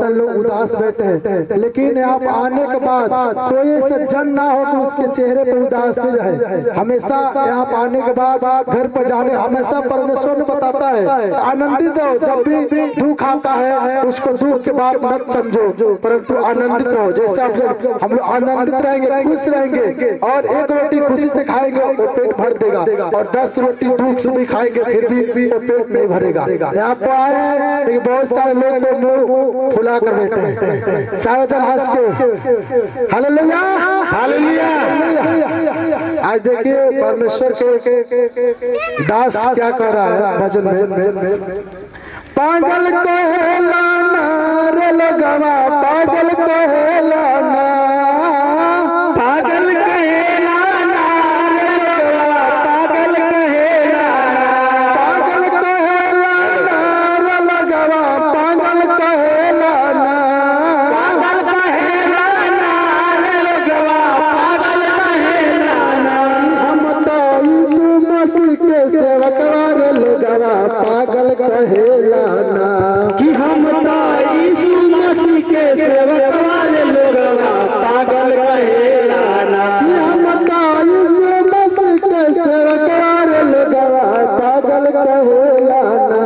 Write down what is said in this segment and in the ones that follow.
सारे लोग उदास बैठे हैं, लेकिन आप आने के बाद कोई सज्जन ना हो कि उसके चेहरे पर उदासी रहे। हमेशा यहाँ आने के बाद घर पर जाने हमेशा परमेश्वर ने बताता है आनंदित हो। जब भी दुख आता है उसको दुख के बाद मत समझो, परंतु आनंदित रहो। जैसे हम लोग आनंदित रहेंगे, खुश रहेंगे, और एक रोटी खुशी से खाएंगे वो पेट भर देगा, और 10 रोटी दुख से भी खाएंगे फिर भी वो पेट नहीं भरेगा। यहाँ पर आए हैं बहुत सारे लोग तो मुंह फुला कर बैठे हैं, सारे जन हंस के हालेलुया हालेलुया। आज देखिए परमेश्वर के दास क्या कर रहा है भजन में। पागल को लाना रे लगवा, पागल को लाना, पागल के लाना रे लगवा, पागल के लाना, पागल को लाना रे लगवा, पागल को लाना, पागल को लाना रे लगवा, पागल को लाना। हम तो यीशु मसीह के सेवक रे लगवा, पागल कहलाना कि हम तो यीशु मसीह के सेवक वाले लोगवा, पागल कहलाना कि हम तो यीशु मसीह के सेवक वाले लोगवा, पागल कहलाना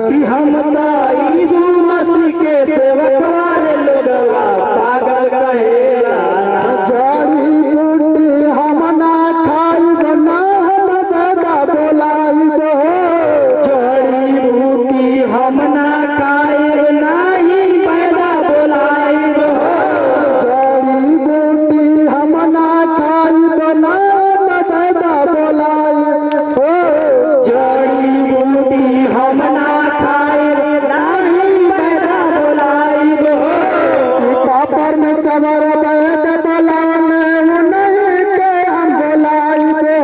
कि हम तो यीशु मसीह के सेवक वाले लोगवा, पागल कहलाना। जड़ी बूटी हम ना खाई बना हम दादा बोलाई बो, हम ना खाए नाही पैदा बोलाई बो, जड़ी बूटी हम ना खाई बना पैदा बोलाई हो, जड़ी बूटी हम ना खाए नाही पैदा बोलाई बो। पिता परमेश्वर वैद बोलाने नहीं के हम बोलाई बो,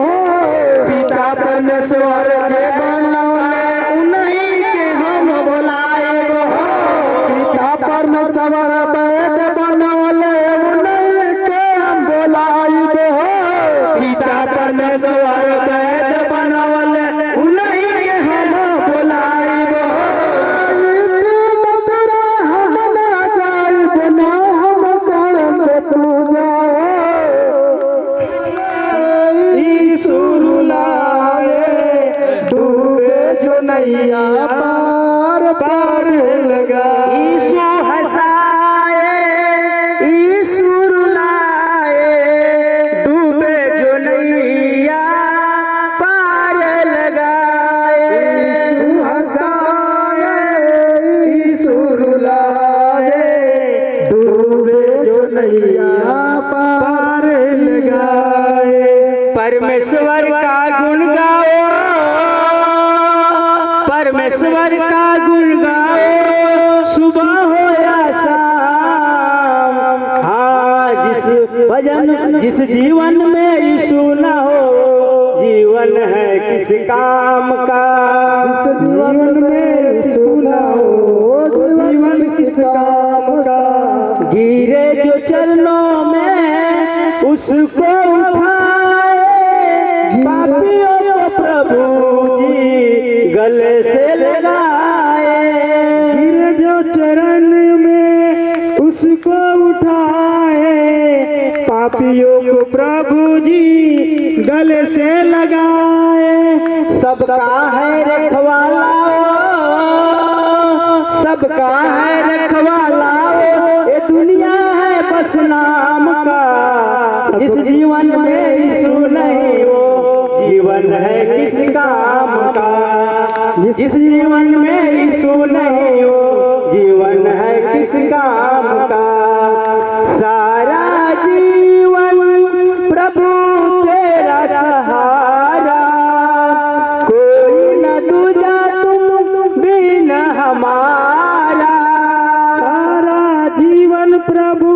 पिता परमेश्वर जे परमेश्वर वैद बनवले उन्हीं के हम बोलाइब हो, पिता परमेश्वर वैद बनवले उन्हीं के हम बोलाइब हो। मथुरा हम ना जाइब ना हम करम पूजा, यीशु रुलाए डूबे जो नैया पार पार लगा, यीशु हंसाए यीशु रुलाए डूबे जो नैया पार लगाए, यीशु हंसाए यीशु रुलाए डूबे जो नैया पार लगाए। परमेश्वर का गुण गाओ, परमेश्वर का गुण गाओ, सुबह हो या शाम। हाँ जिस जीवन में यीशु न हो, जीवन है किस काम का, जिस जीवन में यीशु न हो, जीवन किस काम का। गिरे जो चरणों में उसको उठाए, पापियों को प्रभु जी गले से लगाए, गिरे जो चरण में उसको उठाए, पापियों को प्रभु जी गले से लगाए। सबका है रखवाला, सबका है रखवाला, ये दुनिया है बस नाम का। जिस जीवन में यीशु नहीं वो जीवन है किस काम का, जिस जीवन में यीशु नहीं वो जीवन है किस काम का। सारा जीवन प्रभु तेरा सहारा, कोई न दूजा तुम बिन हमारा। सारा जीवन प्रभु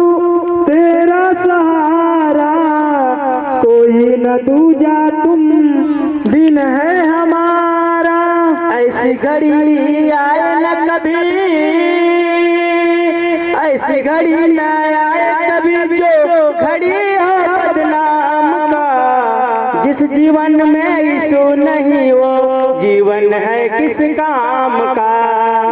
तेरा सहारा, कोई न दूजा तुम बिन है हमारा। ऐसी घड़ी आए न कभी, ऐसी घड़ी न आए कभी जो घड़ी हो बदनाम का। जिस जीवन में यीशु नहीं वो जीवन है किस काम का,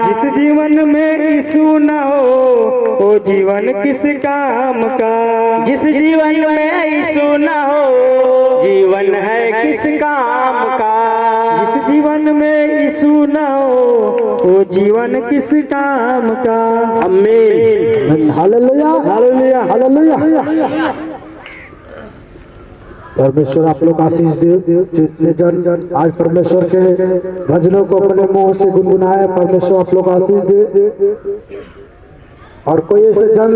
जिस जीवन में यीशु न हो वो जीवन किस काम का। जिस जीवन में यीशु न हो, जीवन है किस काम का। जिस जीवन में यीशु न हो, वो जीवन किस काम का। आमीन। Hallelujah hallelujah hallelujah. परमेश्वर आप लोग आशीष दे। जितने जन आज परमेश्वर के भजनों को अपने मुंह से गुनगुनाए, परमेश्वर आप लोग आशीष दे। और कोई ऐसे जन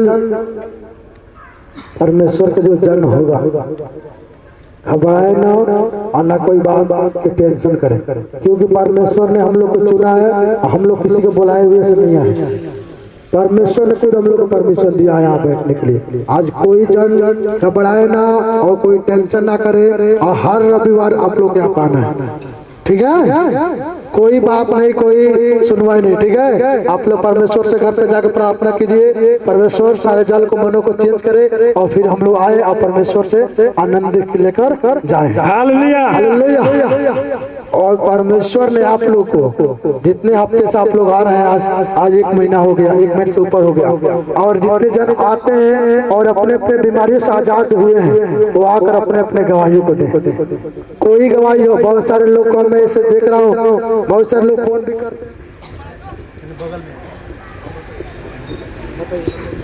परमेश्वर के जो जन होगा, घबराए ना और ना कोई बात की टेंशन करे, क्योंकि परमेश्वर ने हम लोग को चुना है। हम लोग किसी को बुलाए हुए से नहीं आए, परमेश्वर ने खुद हम लोग को परमिशन दिया है यहाँ बैठने के लिए। आज कोई जन घबराए ना और कोई टेंशन ना करे, और हर रविवार आप लोग यहाँ पाना है, ठीक है। कोई बात नहीं, कोई सुनवाई नहीं, ठीक है। आप लोग परमेश्वर से घर पे जाकर प्रार्थना कीजिए, परमेश्वर सारे जल को मनों को चेंज करे, और फिर हम लोग आए और परमेश्वर से आनंद लेकर जाए। Hallelujah hallelujah. और परमेश्वर ने आप लोग को जितने हफ्ते से आप लोग आ रहे हैं, आज 1 महीना हो गया, 1 महीने से ऊपर हो गया, और जितने जन आते हैं और अपने अपने बीमारियों से आजाद हुए हैं, वो आकर अपने अपने गवाहियों को दें। कोई गवाही हो, बहुत सारे लोग को मैं इसे देख रहा हूँ, बहुत सारे लोग फोन भी करते।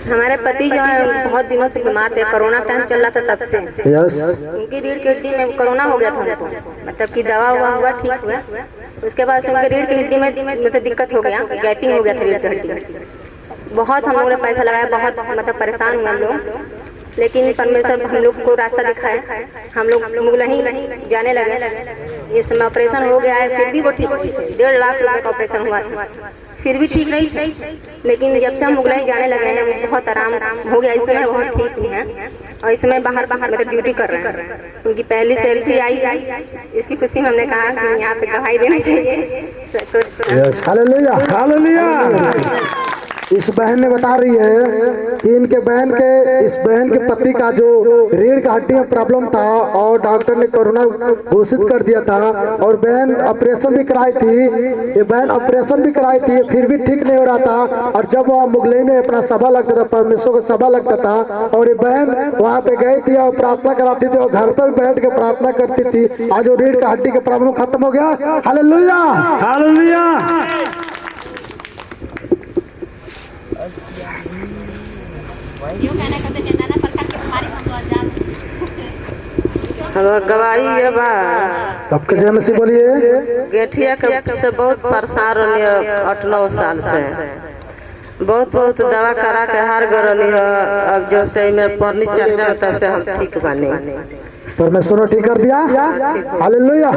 हमारे पति जो है बहुत दिनों से बीमार थे, कोरोना टाइम चल रहा था तब से। उनकी रीढ़ की हड्डी में कोरोना हो गया था उनको, मतलब कि दवा हुआ ठीक हुआ। उसके बाद से उनकी रीढ़ की हड्डी में मतलब दिक्कत हो गया, गैपिंग हो गया था रीढ़ की हड्डी। बहुत हम लोगों ने पैसा लगाया, बहुत मतलब परेशान हुए हम लोग, लेकिन परमेश्वर हम लोग को रास्ता दिखाया। हम लोग मुगलही जाने लगे। इस समय ऑपरेशन हो गया है, फिर भी वो ठीक। 1.5 लाख रुपए का ऑपरेशन हुआ था, फिर भी ठीक नहीं। लेकिन जब से हम मुगलही जाने लगे हैं, बहुत आराम हो गया। इस समय बहुत ठीक हुई हैं, और इस समय बाहर मतलब ड्यूटी कर रहे हैं। उनकी पहली सैलरी आई, इसकी खुशी में हमने कहा कि यहाँ पे गवाही देना चाहिए। Hallelujah hallelujah. इस बहन ने बता रही है कि इनके बहन के इस बहन के पति का जो रीढ़ का हड्डी में प्रॉब्लम था, और डॉक्टर ने कोरोना घोषित कर दिया था, और बहन ऑपरेशन भी कराई थी। ये बहन ऑपरेशन भी कराई थी, फिर भी ठीक नहीं हो रहा था। और जब वहाँ मुगलई में अपना सभा लगता था, परमेश्वर का सभा लगता था, और ये बहन वहाँ पे गई थी और प्रार्थना कराती थी, और घर पर बैठ के प्रार्थना करती थी। आज वो रीढ़ का हड्डी का प्रॉब्लम खत्म हो गया। Hallelujah hallelujah. हम गवाही है बा सबके जय मसीह बोलिए। गेठिया के से बहुत परेशान रही है, 8-9 साल से बहुत दवा करा के हार गई है। अब जब से मैं पढ़नी चल जाए तब से हम ठीक बने। परमेश्वर ने ठीक कर दिया। हालेलुया।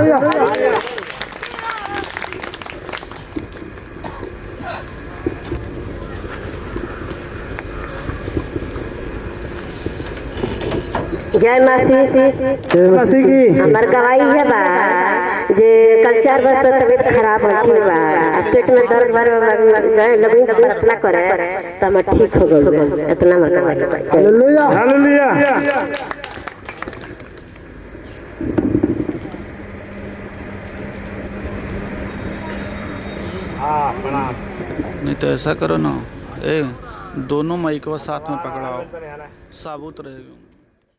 जय मसीह की। हमार गवाही है बा जे कल 4 बजे से तबीयत खराब हो ठीक बा, पेट में दर्द भर जाए लगनी तो प्रार्थना करे तो हम ठीक हो गए। इतना हमार गवाही है। Hallelujah hallelujah. नहीं तो ऐसा करो ना, दोनों माइक को साथ में पकड़ाओ, साबुत रहेगा।